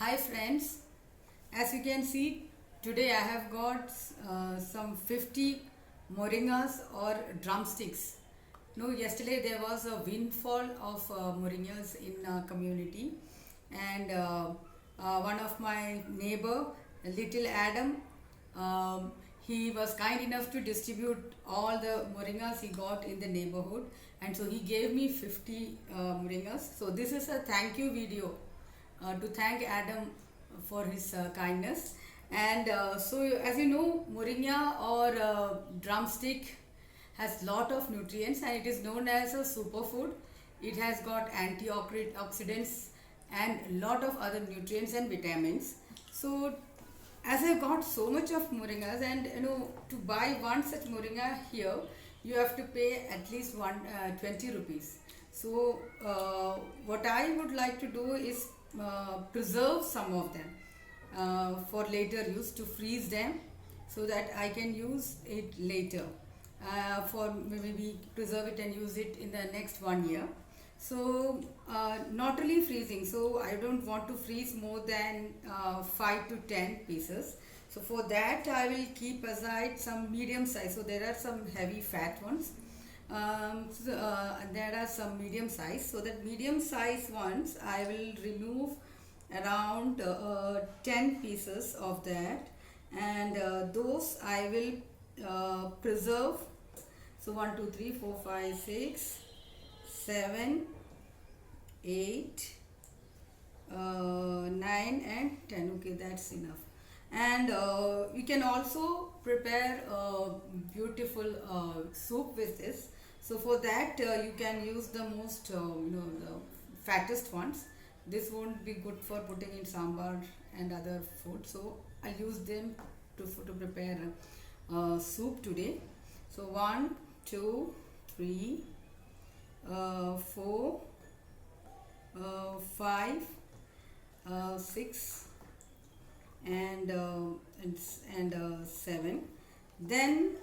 Hi friends, as you can see today I have got some 50 moringas or drumsticks. No, yesterday there was a windfall of moringas in community, and one of my neighbor, little Adam, um, he was kind enough to distribute all the moringas he got in the neighborhood, and so he gave me 50 moringas. So this is a thank you video to thank Adam for his kindness. And so, as you know, moringa or drumstick has lot of nutrients, and it is known as a superfood. It has got antioxidants and lot of other nutrients and vitamins. So, as I got so much of moringas, and to buy one such moringa here, you have to pay at least 20 rupees. So, what I would like to do is preserve some of them for later use, to freeze them so that I can use it later, for maybe preserve it and use it in the next 1 year. So not really freezing, so I don't want to freeze more than 5 to 10 pieces. So for that I will keep aside some medium size. So there are some heavy fat ones, there are some medium size. So that medium size ones I will remove around 10 pieces of that, and those I will preserve. So 1 2 3 4 5 6 7 8 9 and 10. Okay, that's enough. And you can also prepare a beautiful soup with this. So for that you can use the most the fattest ones. This won't be good for putting in sambar and other food, so I'll use them to prepare soup today. So 1 2 3 4 5 6 and 7. Then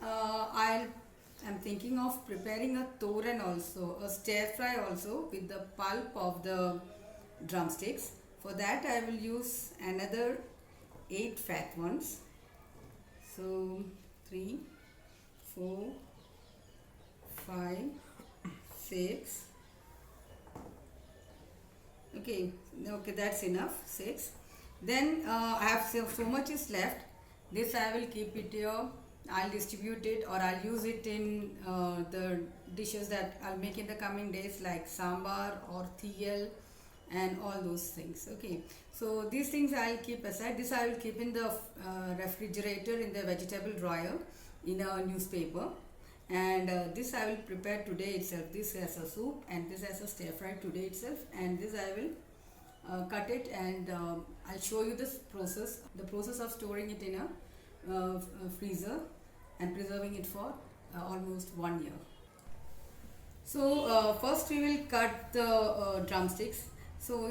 I'm thinking of preparing a toran also, a stir fry also, with the pulp of the drumsticks. For that I will use another 8 fat ones. So 3 4 5 6. Okay, that's enough. 6. Then I have so much is left. This I will keep it here. I'll distribute it, or I'll use it in the dishes that I'll make in the coming days, like sambar or tiyal and all those things. Okay, so these things I'll keep aside. This I will keep in the refrigerator, in the vegetable dryer, in a newspaper. And this I will prepare today itself. This as a soup, and this as a stir fry today itself. And this I will cut it, and I'll show you this process, the process of storing it in a freezer and preserving it for almost 1 year. So first we will cut the drumsticks. So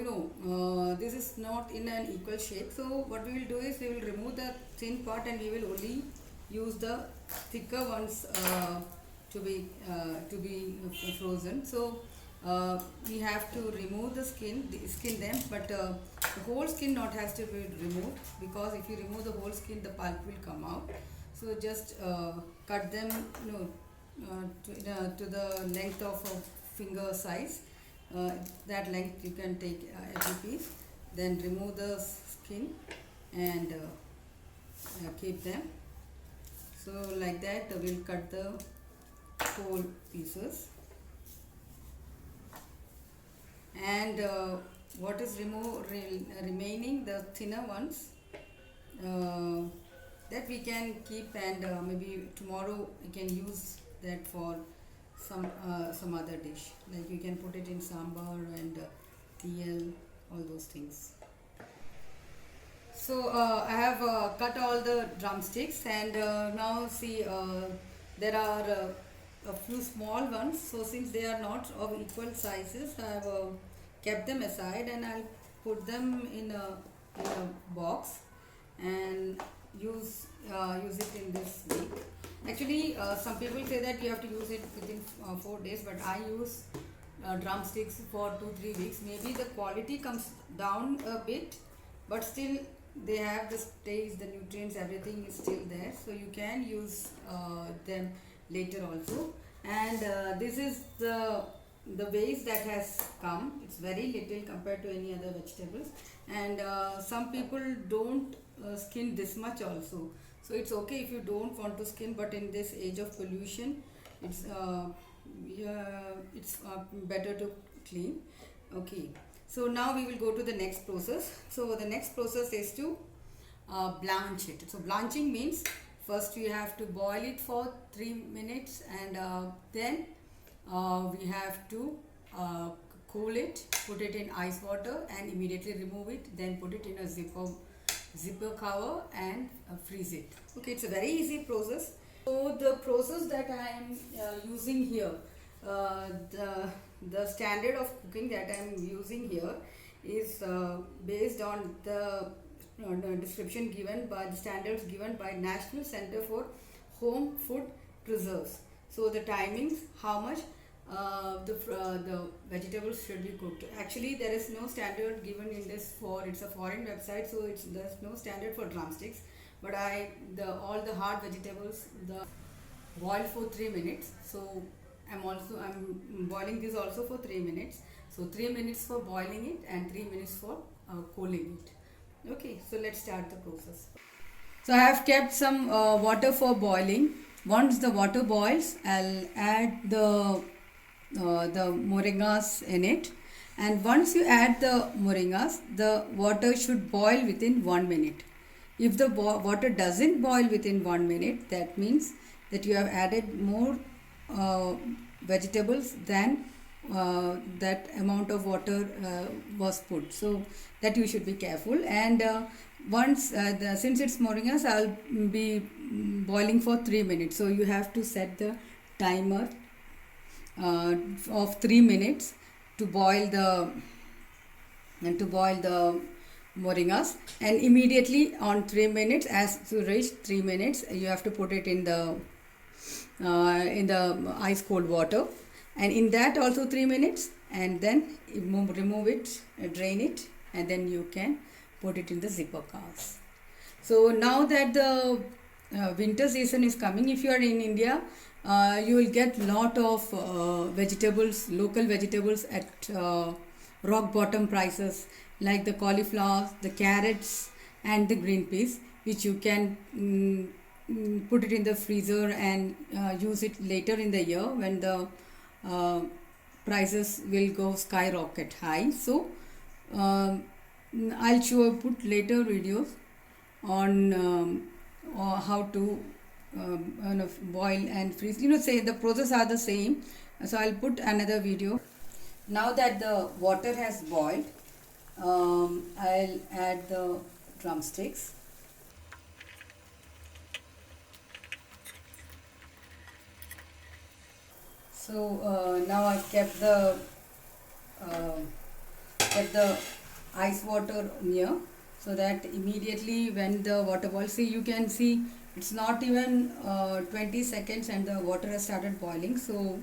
this is not in an equal shape. So what we will do is we will remove the thin part, and we will only use the thicker ones to be frozen. So we have to remove the skin them, but the whole skin not has to be removed, because if you remove the whole skin, the pulp will come out. So just cut them to the length of a finger size. That length you can take every piece. Then remove the skin and keep them. So like that we'll cut the whole pieces. And what is remaining, the thinner ones, that we can keep, and maybe tomorrow we can use that for some other dish, like you can put it in sambar and tiyal, all those things. So I have cut all the drumsticks, and now see, there are a few small ones. So since they are not of equal sizes, I have kept them aside, and I'll put them in a box and use it in this week. Actually, some people say that you have to use it within 4 days, but I use drumsticks for 2-3 weeks. Maybe the quality comes down a bit, but still they have the taste, the nutrients, everything is still there, so you can use them later also. And this is the waste that has come. It's very little compared to any other vegetables, and some people don't skin this much also, so it's okay if you don't want to skin, but in this age of pollution, it's yeah, it's better to clean. Okay, so now we will go to the next process. So the next process is to blanch it. So blanching means first you have to boil it for 3 minutes, and then we have to uh, cool it, put it in ice water and immediately remove it, then put it in a zipper cover and freeze it. Okay, it's a very easy process. So the process that I am using here, uh, the standard of cooking that I am using here is based on the description given by the standards given by National Center for Home Food Preserves. So the timings, how much the vegetables should be cooked. Actually, there is no standard given in this, for it's a foreign website, so there's no standard for drumsticks. But all the hard vegetables the boil for 3 minutes. So I'm boiling this also for 3 minutes. So 3 minutes for boiling it and 3 minutes for cooling it. Okay, so let's start the process. So I have kept some water for boiling. Once the water boils, I'll add the moringas in it, and once you add the moringas, the water should boil within 1 minute. If the water doesn't boil within 1 minute, that means that you have added more vegetables than that amount of water was put, so that you should be careful. And since it's moringas, I'll be boiling for 3 minutes, so you have to set the timer of 3 minutes to boil the moringas, and immediately on 3 minutes, as to reach 3 minutes, you have to put it in the ice cold water, and in that also 3 minutes, and then remove it, drain it, and then you can put it in the zipper covers. So now that the winter season is coming, if you are in India, you will get lot of vegetables, local vegetables at rock bottom prices, like the cauliflower, the carrots and the green peas, which you can put it in the freezer and use it later in the year when the prices will go skyrocket high. So I'll put later videos on how to boil and freeze. Say the process are the same. So I'll put another video. Now that the water has boiled, I'll add the drumsticks. So now I've kept the ice water near, so that immediately when the water boils, you can see it's not even 20 seconds and the water has started boiling, so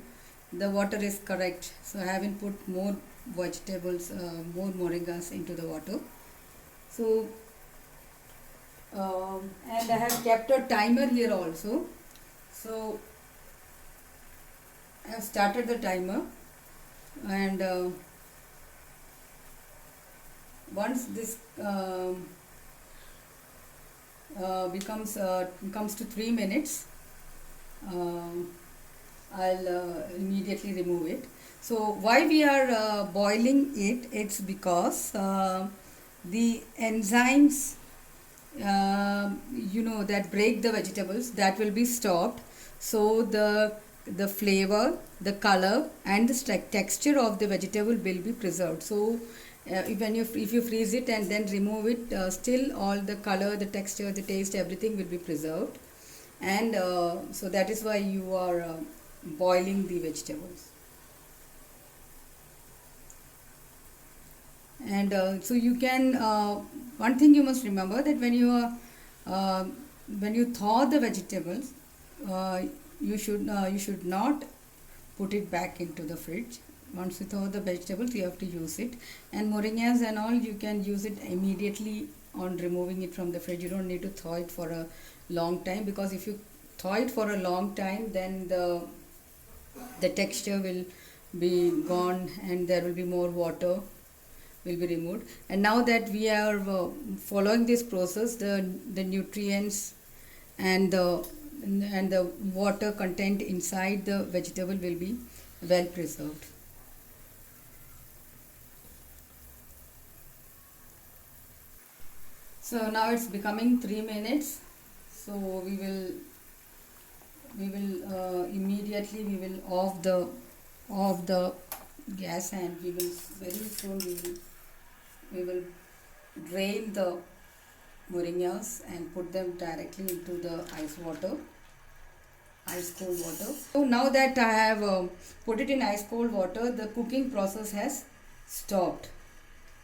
the water is correct. So I haven't put more vegetables, more moringas into the water. So and I have kept a timer here also. So I have started the timer, and once this comes to 3 minutes, I'll immediately remove it. So why we are boiling it? It's because the enzymes that break the vegetables, that will be stopped, so the flavor, the color and the texture of the vegetable will be preserved. So if you freeze it and then remove it, still all the color, the texture, the taste, everything will be preserved. And so that is why you are boiling the vegetables. And so you can one thing you must remember, that when you thaw the vegetables, you should not put it back into the fridge. Once you thaw the vegetables, you have to use it. And moringas and all, you can use it immediately on removing it from the fridge. You don't need to thaw it for a long time, because if you thaw it for a long time, then the texture will be gone and there will be more water will be removed. And now that we are following this process, the nutrients and the water content inside the vegetable will be well preserved. So now it's becoming 3 minutes. So we will immediately we will off the gas, and we will very soon we will drain the moringas and put them directly into the ice cold water. So now that I have put it in ice cold water, the cooking process has stopped,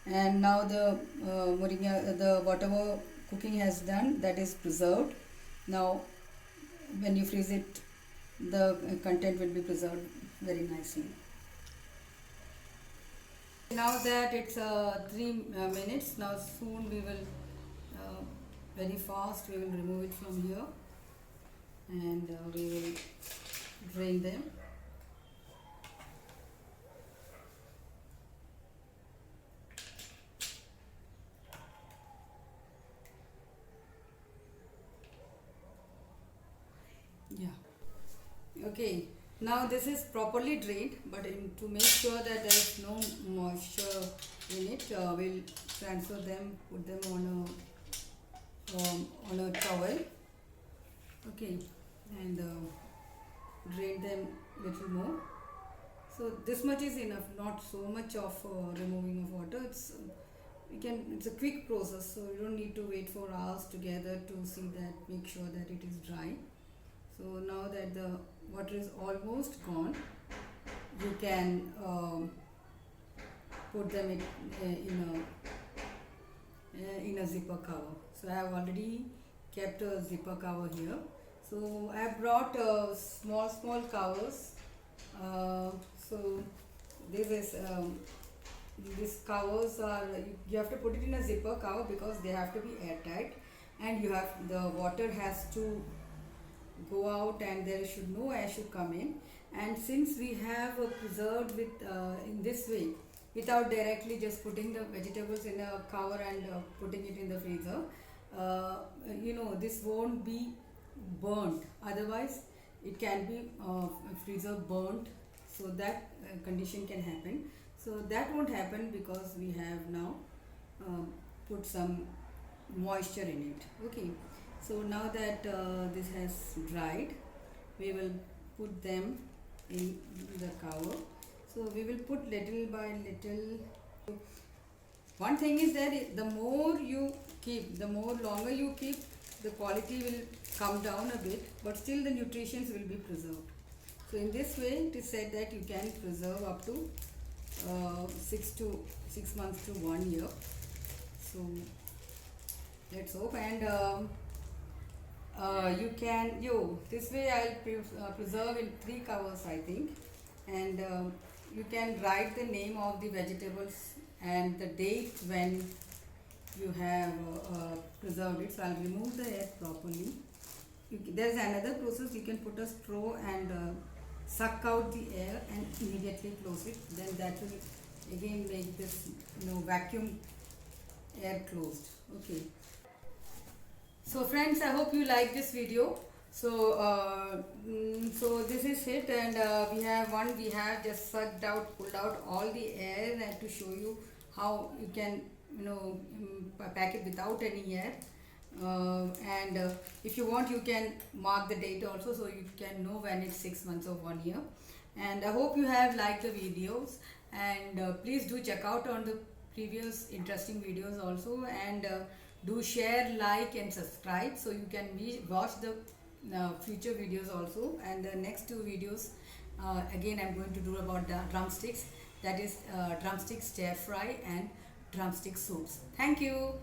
and now the moringa, the whatever cooking has done, that is preserved. Now when you freeze it, the content will be preserved very nicely. Now that it's 3 minutes, now soon we will very fast we will remove it from here, and we will drain them. Yeah. Okay. Now this is properly drained, but to make sure that there is no moisture in it, we'll transfer them, put them on a towel. Okay, and drain them little more. So this much is enough, not so much of removing of water. It's a quick process, so you don't need to wait for hours together to see that, make sure that it is dry. So now that the water is almost gone, you can put them in a zipper cover. So I have already kept a zipper cover here. So I have brought small covers. So this is these covers are, you have to put it in a zipper cover because they have to be airtight, and the water has to go out and there should no air should come in. And since we have preserved with in this way, without directly just putting the vegetables in a cover and putting it in the freezer, this won't be burnt. Otherwise it can be freezer burnt, so that condition can happen. So that won't happen because we have now put some moisture in it. Okay, so now that this has dried, we will put them in the cover. So we will put little by little. One thing is that the more you keep, the more longer you keep, the quality will come down a bit, but still the nutritions will be preserved. So in this way, it is said that you can preserve up to 6 months to 1 year. So let's hope. And this way I'll preserve in 3 covers, I think. And you can write the name of the vegetables and the date when you have preserved it. So I'll remove the air properly. There's another process. You can put a straw and suck out the air and immediately close it. Then that will again make this vacuum air closed. Okay. So friends, I hope you like this video. So this is it, and we have just pulled out all the air, and to show you how you can pack it without any air. And if you want, you can mark the date also, so you can know when it's 6 months or 1 year. And I hope you have liked the videos, and please do check out on the previous interesting videos also, and do share, like and subscribe, so you can watch the future videos also. And the next 2 videos again I'm going to do about the drumsticks, that is drumstick stir fry and drumstick soups. Thank you.